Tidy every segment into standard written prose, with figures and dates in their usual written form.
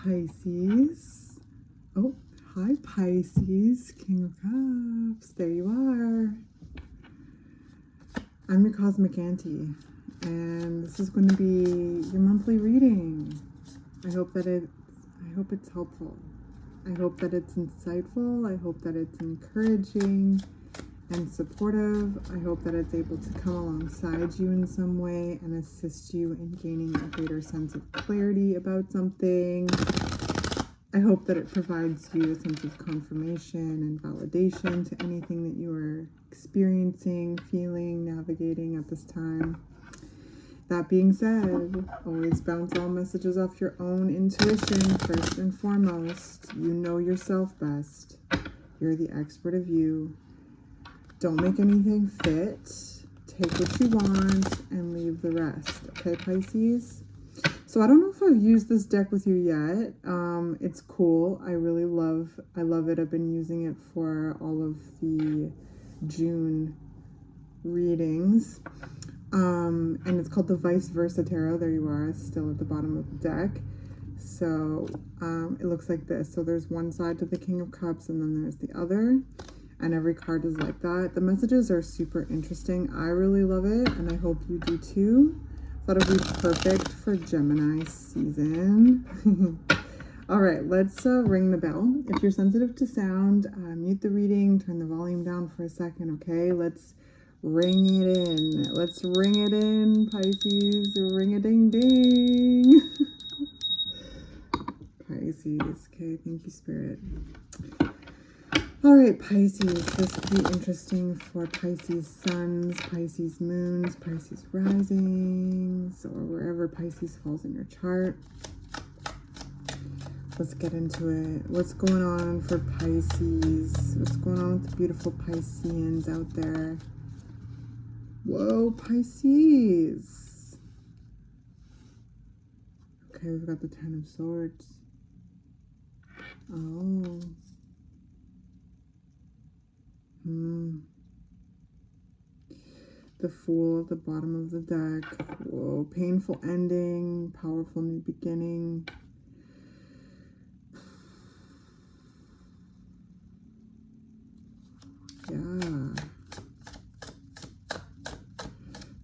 Pisces. Oh, hi Pisces, King of Cups. There you are. I'm your Cosmic Auntie, and this is going to be your monthly reading. I hope it's helpful. I hope that it's insightful. I hope that it's encouraging and supportive. I hope that it's able to come alongside you in some way and assist you in gaining a greater sense of clarity about something. I hope that it provides you a sense of confirmation and validation to anything that you are experiencing, feeling, navigating at this time. That being said, always bounce all messages off your own intuition first and foremost. You know yourself best. You're the expert of you. Don't make anything fit. Take what you want and leave the rest. Okay, Pisces? So I don't know if I've used this deck with you yet. It's cool. I love it. I've been using it for all of the June readings. And it's called the Vice Versa Tarot. There you are, still at the bottom of the deck. So it looks like this. So there's one side to the King of Cups and then there's the other. And every card is like that. The messages are super interesting. I really love it, and I hope you do too. Thought it would be perfect for Gemini season. All right, let's ring the bell. If you're sensitive to sound, mute the reading, turn the volume down for a second, okay? Let's ring it in. Let's ring it in, Pisces. Ring-a-ding-ding. Pisces. Okay, thank you, Spirit. All right, Pisces, this could be interesting for Pisces suns, Pisces moons, Pisces risings, or wherever Pisces falls in your chart. Let's get into it. What's going on for Pisces? What's going on with the beautiful Pisceans out there? Whoa, Pisces. Okay, we've got the Ten of Swords. Oh. The Fool at the bottom of the deck. Whoa, painful ending, powerful new beginning. Yeah.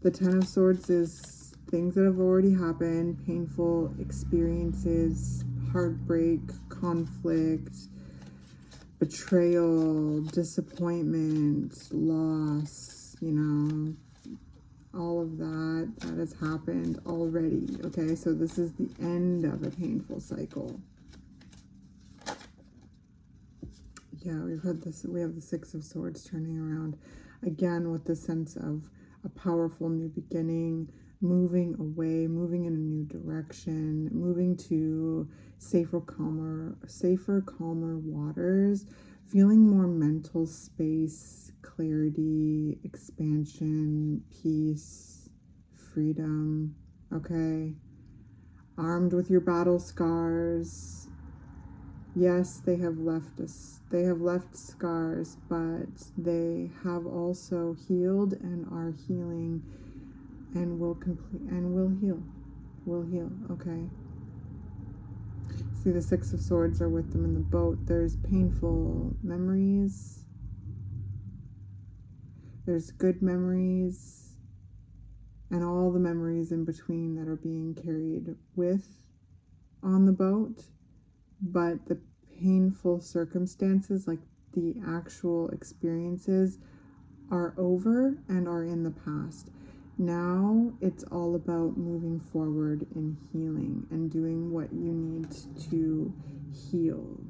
The Ten of Swords is things that have already happened, painful experiences, heartbreak, conflict, betrayal, disappointment, loss, you know, all of that has happened already. Okay, so this is the end of a painful cycle. Yeah, we have the Six of Swords turning around again with the sense of a powerful new beginning, moving away, moving in a new direction, moving to safer, calmer waters, feeling more mental space, clarity, expansion, peace, freedom. Okay, armed with your battle scars. Yes, they have left scars, but they have also healed and are healing and will heal. Okay. See, the Six of Swords are with them in the boat. There's painful memories. There's good memories and all the memories in between that are being carried with on the boat. But the painful circumstances, like the actual experiences, are over and are in the past. Now it's all about moving forward and healing and doing what you need to heal.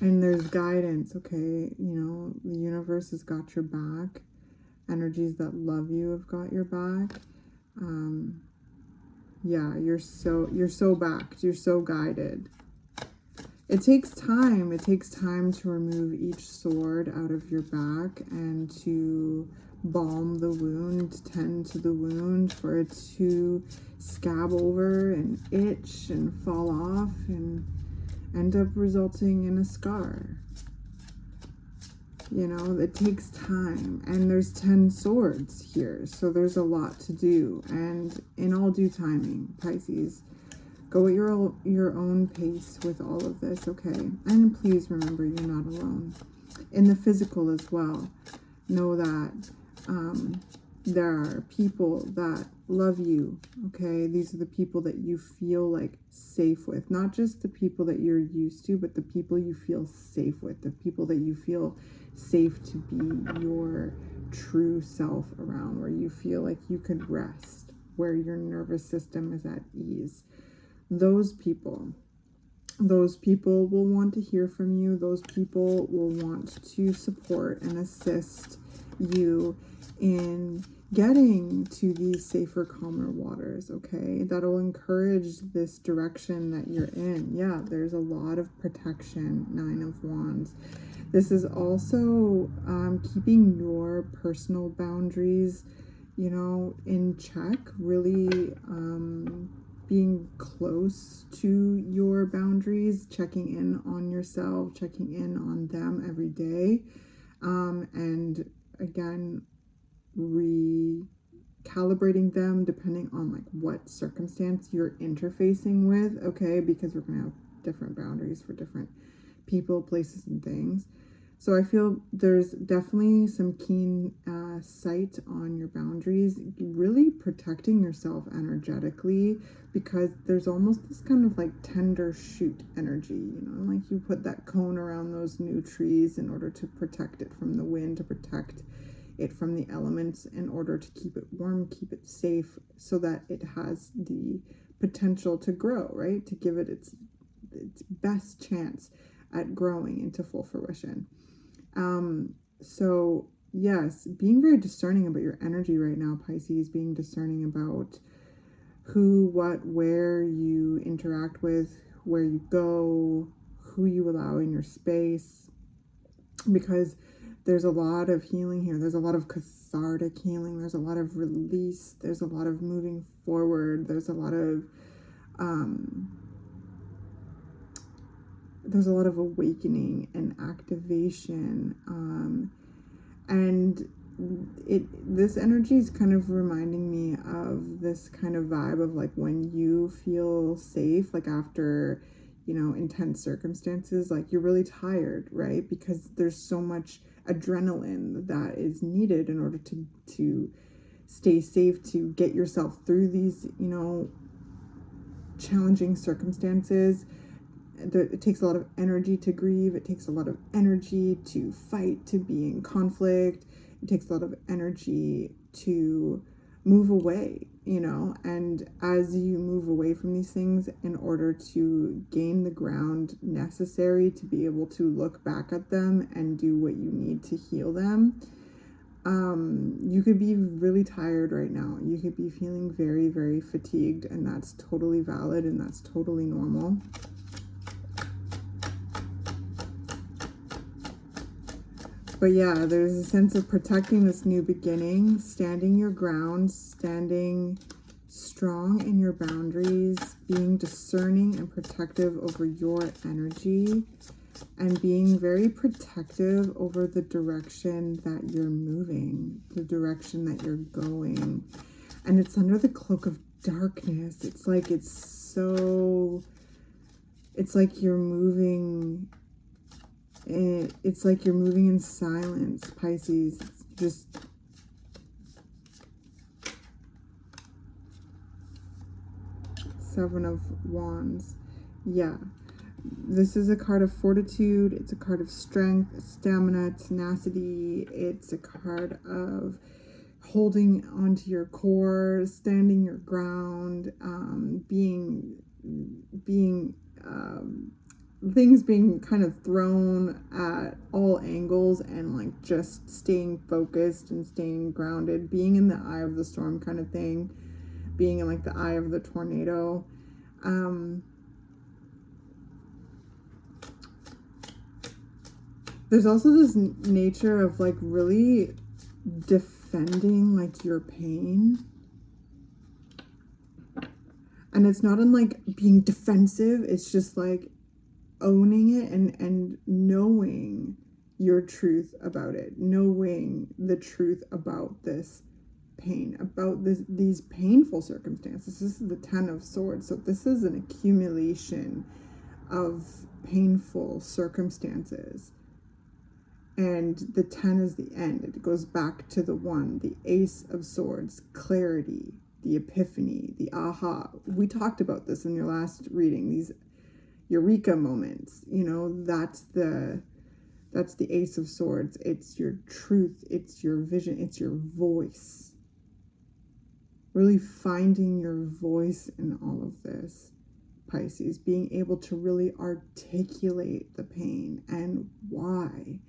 And there's guidance, okay? You know, the universe has got your back. Energies that love you have got your back. Yeah, you're so backed. You're so guided. It takes time. It takes time to remove each sword out of your back and to balm the wound, tend to the wound, for it to scab over and itch and fall off and end up resulting in a scar. You know, it takes time, and there's 10 swords here, so there's a lot to do, and in all due timing, Pisces. Go at your own pace with all of this, okay? And please remember, you're not alone. In the physical as well, know that there are people that love you, okay? These are the people that you feel like safe with. Not just the people that you're used to, but the people you feel safe with. The people that you feel safe to be your true self around, where you feel like you could rest, where your nervous system is at ease. Those people will want to hear from you. Those people will want to support and assist you in getting to these safer, calmer waters, okay? That'll encourage this direction that you're in. Yeah, there's a lot of protection, 9 of Wands. This is also keeping your personal boundaries, you know, in check, really being close to your boundaries, checking in on yourself, checking in on them every day, and again, recalibrating them depending on like what circumstance you're interfacing with, okay? Because we're gonna have different boundaries for different people, places, and things. So I feel there's definitely some keen sight on your boundaries, really protecting yourself energetically, because there's almost this kind of like tender shoot energy, you know, like you put that cone around those new trees in order to protect it from the wind, to protect it from the elements, in order to keep it warm, keep it safe, so that it has the potential to grow, right? To give it its best chance at growing into full fruition. So yes, being very discerning about your energy right now, Pisces, being discerning about who, what, where you interact with, where you go, who you allow in your space, because there's a lot of healing here. There's a lot of cathartic healing. There's a lot of release. There's a lot of moving forward. There's a lot of awakening and activation, and this energy is kind of reminding me of this kind of vibe of like when you feel safe, like after, you know, intense circumstances, like you're really tired, right? Because there's so much adrenaline that is needed in order to stay safe, to get yourself through these, you know, challenging circumstances. It takes a lot of energy to grieve. It takes a lot of energy to fight, to be in conflict. It takes a lot of energy to move away, you know, and as you move away from these things, in order to gain the ground necessary to be able to look back at them and do what you need to heal them, you could be really tired right now. You could be feeling very, very fatigued, and that's totally valid and that's totally normal. But yeah, there's a sense of protecting this new beginning, standing your ground, standing strong in your boundaries, being discerning and protective over your energy, and being very protective over the direction that you're moving, the direction that you're going. And it's under the cloak of darkness. It's like you're moving. It's like you're moving in silence, Pisces. Just Seven of Wands. Yeah. This is a card of fortitude. It's a card of strength, stamina, tenacity. It's a card of holding onto your core, standing your ground, things being kind of thrown at all angles, and like just staying focused and staying grounded, being in the eye of the storm kind of thing, being in like the eye of the tornado. There's also this nature of like really defending like your pain. And it's not in like being defensive. It's just like owning it and knowing your truth about it, knowing the truth about this pain, about these painful circumstances. This is the 10 of Swords, so this is an accumulation of painful circumstances. And the 10 is the end. It goes back to the 1, the Ace of Swords, clarity, the epiphany, the aha. We talked about this in your last reading, these eureka moments. You know, that's the Ace of Swords. It's your truth, it's your vision, it's your voice. Really finding your voice in all of this, Pisces, being able to really articulate the pain and why.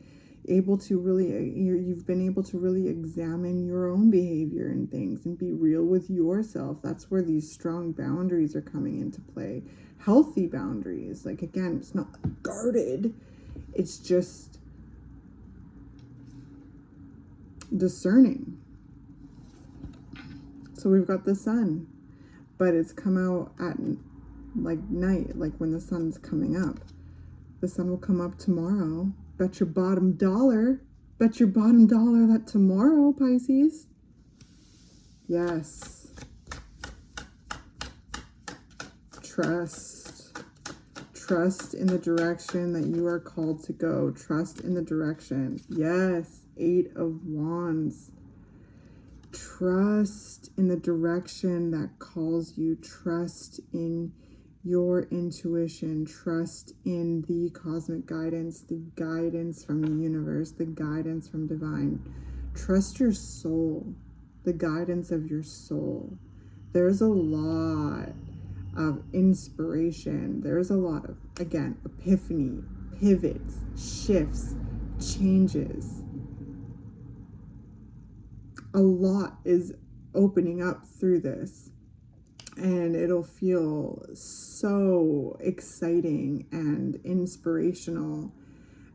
Able to really, you've been able to really examine your own behavior and things and be real with yourself. That's where these strong boundaries are coming into play. Healthy boundaries. Like, again, it's not guarded. It's just discerning. So we've got the sun, but it's come out at like night, like when the sun's coming up. The sun will come up tomorrow. Bet your bottom dollar that tomorrow, Pisces. Yes. Trust in the direction that you are called to go. Trust in the direction. Yes. 8 of Wands. Trust in the direction that calls you. Trust in your intuition. Trust in the cosmic guidance, the guidance from the universe, the guidance from divine. Trust your soul, the guidance of your soul. There's a lot of inspiration. There's a lot of, again, epiphany, pivots, shifts, changes. A lot is opening up through this. And it'll feel so exciting and inspirational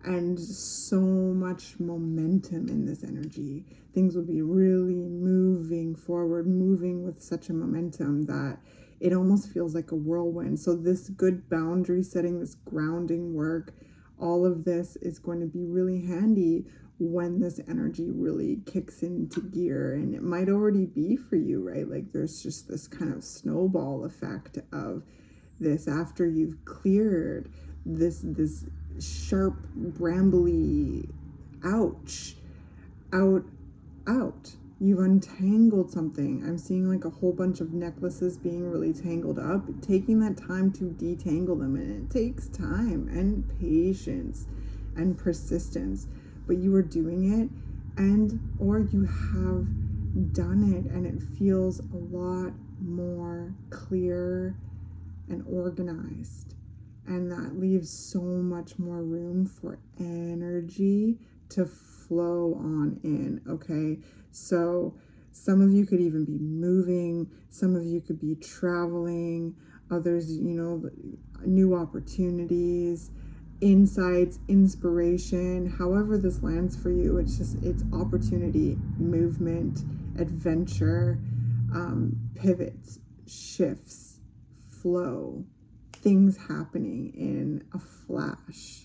and so much momentum in this energy. Things will be really moving forward, moving with such a momentum that it almost feels like a whirlwind. So this good boundary setting, this grounding work, all of this is going to be really handy when this energy really kicks into gear. And it might already be for you, right? Like there's just this kind of snowball effect of this after you've cleared this sharp, brambly ouch, out. You've untangled something. I'm seeing like a whole bunch of necklaces being really tangled up, taking that time to detangle them. And it takes time and patience and persistence. But you are doing it, or you have done it, and it feels a lot more clear and organized. And that leaves so much more room for energy to flow on in, okay? So some of you could even be moving, some of you could be traveling, others, you know, new opportunities, insights, inspiration, however this lands for you. It's opportunity, movement, adventure, pivots, shifts, flow, things happening in a flash.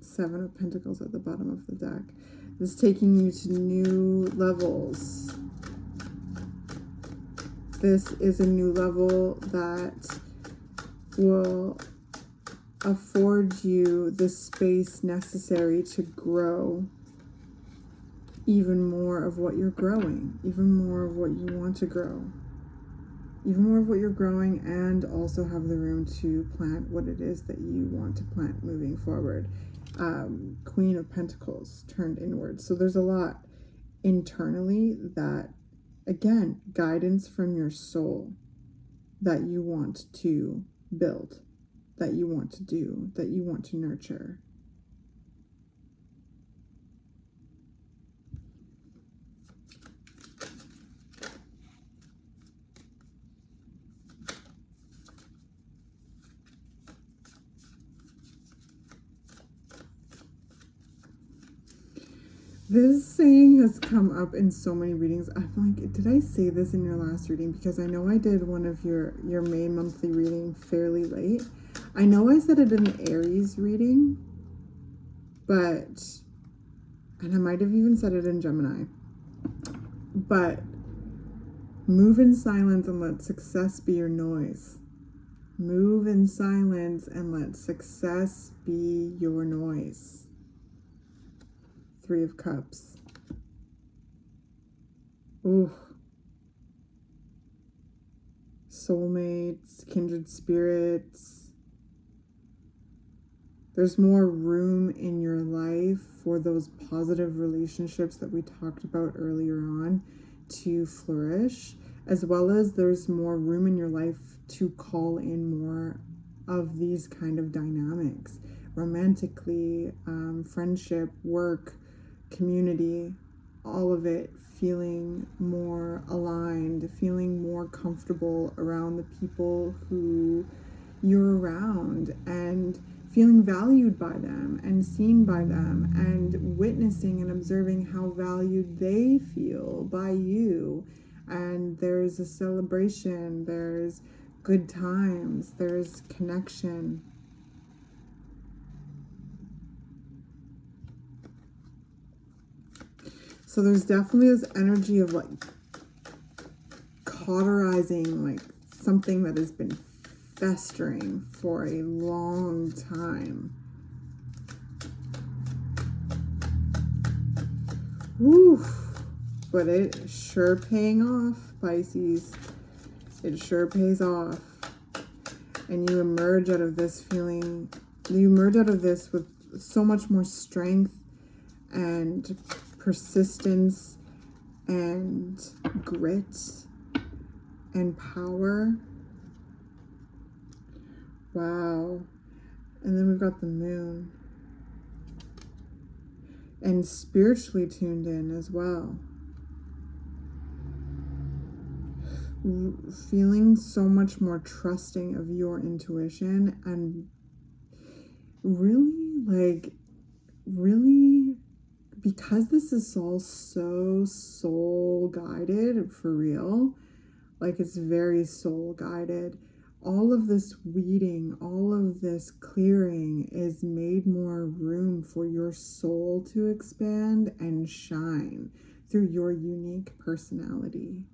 Seven of Pentacles at the bottom of the deck. This is taking you to new levels. This is a new level that will afford you the space necessary to grow even more of what you're growing, even more of what you want to grow, even more of what you're growing, and also have the room to plant what it is that you want to plant moving forward. Queen of Pentacles turned inward. So there's a lot internally that, again, guidance from your soul that you want to build, that you want to do, that you want to nurture. This saying has come up in so many readings. I'm like, did I say this in your last reading? Because I know I did one of your May monthly reading fairly late. I know I said it in the Aries reading, and I might have even said it in Gemini, but move in silence and let success be your noise. Move in silence and let success be your noise. 3 of Cups. Ooh. Soulmates, kindred spirits. There's more room in your life for those positive relationships that we talked about earlier on to flourish, as well as there's more room in your life to call in more of these kind of dynamics, romantically, friendship, work, community, all of it feeling more aligned, feeling more comfortable around the people who you're around, and feeling valued by them and seen by them, and witnessing and observing how valued they feel by you. And there's a celebration, there's good times, there's connection. So there's definitely this energy of like cauterizing, like something that has been festering for a long time. Woo! But it sure paying off, Pisces. It sure pays off. And you emerge out of this feeling, you emerge out of this with so much more strength and persistence and grit and power. Wow. And then we've got the moon. And spiritually tuned in as well. Feeling so much more trusting of your intuition, and really, because this is all so soul guided, for real, like it's very soul guided, all of this weeding, all of this clearing is made more room for your soul to expand and shine through your unique personality.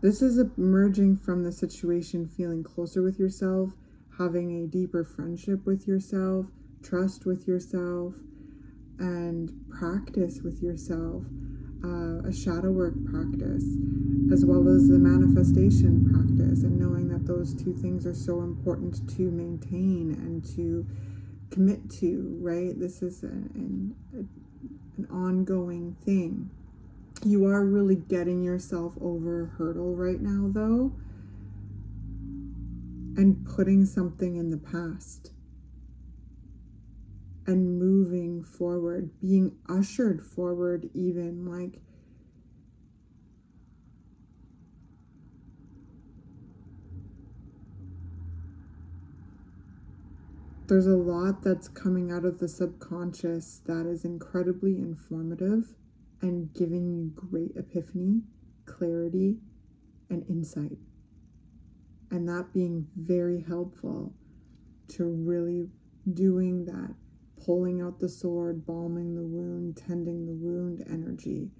This is emerging from the situation feeling closer with yourself, having a deeper friendship with yourself, trust with yourself, and practice with yourself, a shadow work practice, as well as the manifestation practice, and knowing that those 2 things are so important to maintain and to commit to, right? This is an ongoing thing. You are really getting yourself over a hurdle right now, though, and putting something in the past and moving forward, being ushered forward, even like there's a lot that's coming out of the subconscious that is incredibly informative and giving you great epiphany, clarity, and insight. And that being very helpful to really doing that, pulling out the sword, balming the wound, tending the wound energy,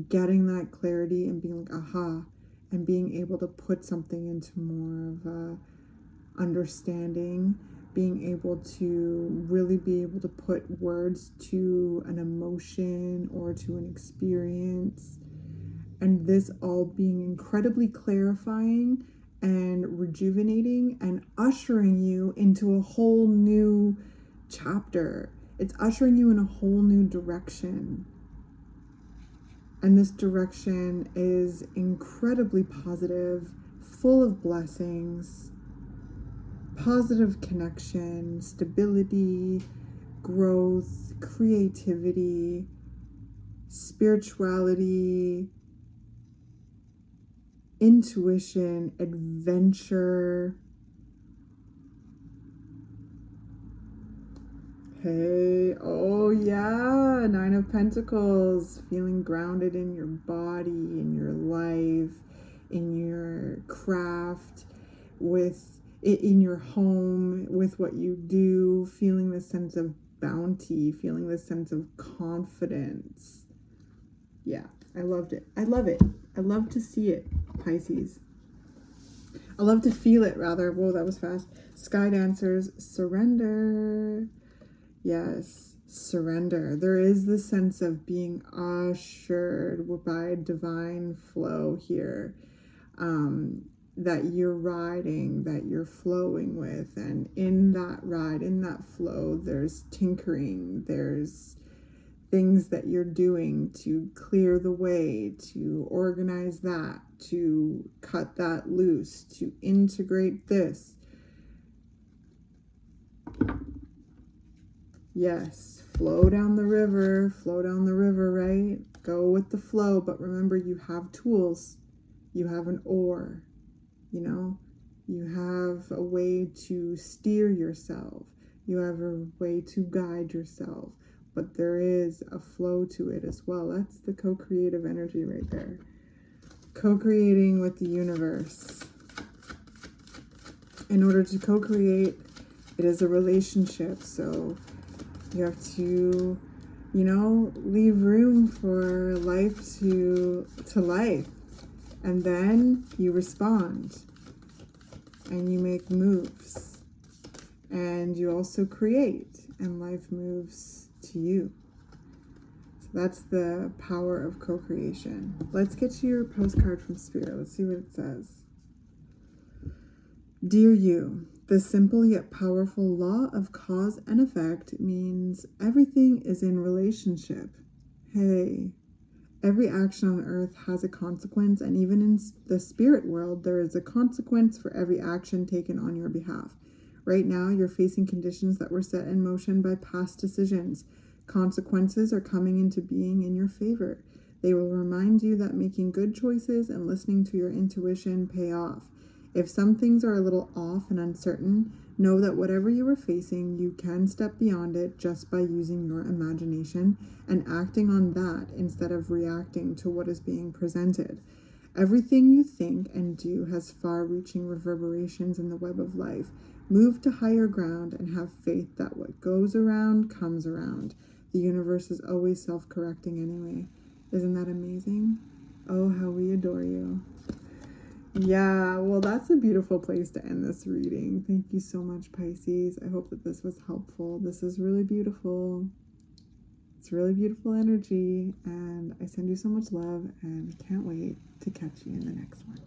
getting that clarity and being like, aha, and being able to put something into more of a understanding, being able to really be able to put words to an emotion or to an experience, and this all being incredibly clarifying and rejuvenating and ushering you into a whole new chapter. It's ushering you in a whole new direction. And this direction is incredibly positive, full of blessings, positive connection, stability, growth, creativity, spirituality, intuition, adventure, Hey, oh yeah, Nine of Pentacles, feeling grounded in your body, in your life, in your craft, with it in your home, with what you do, feeling the sense of bounty, feeling the sense of confidence. Yeah, I loved it. I love it. I love to see it, Pisces. I love to feel it, rather. Whoa, that was fast. Sky Dancers, surrender. Yes, surrender. There is the sense of being ushered by divine flow here, that you're riding, that you're flowing with. And in that ride, in that flow, there's tinkering, there's things that you're doing to clear the way, to organize that, to cut that loose, to integrate this. Yes, flow down the river, right? Go with the flow, but remember you have tools. You have an oar, you know? You have a way to steer yourself. You have a way to guide yourself, but there is a flow to it as well. That's the co-creative energy right there. Co-creating with the universe. In order to co-create, it is a relationship, so you have to, leave room for life to life. And then you respond. And you make moves. And you also create. And life moves to you. So that's the power of co-creation. Let's get to your postcard from Spirit. Let's see what it says. Dear you, the simple yet powerful law of cause and effect means everything is in relationship. Hey, every action on earth has a consequence, and even in the spirit world, there is a consequence for every action taken on your behalf. Right now, you're facing conditions that were set in motion by past decisions. Consequences are coming into being in your favor. They will remind you that making good choices and listening to your intuition pay off. If some things are a little off and uncertain, know that whatever you are facing, you can step beyond it just by using your imagination and acting on that instead of reacting to what is being presented. Everything you think and do has far-reaching reverberations in the web of life. Move to higher ground and have faith that what goes around comes around. The universe is always self-correcting anyway. Isn't that amazing? Oh, how we adore you. Yeah, well, that's a beautiful place to end this reading. Thank you so much, Pisces. I hope that this was helpful. This is really beautiful. It's really beautiful energy, and I send you so much love and can't wait to catch you in the next one.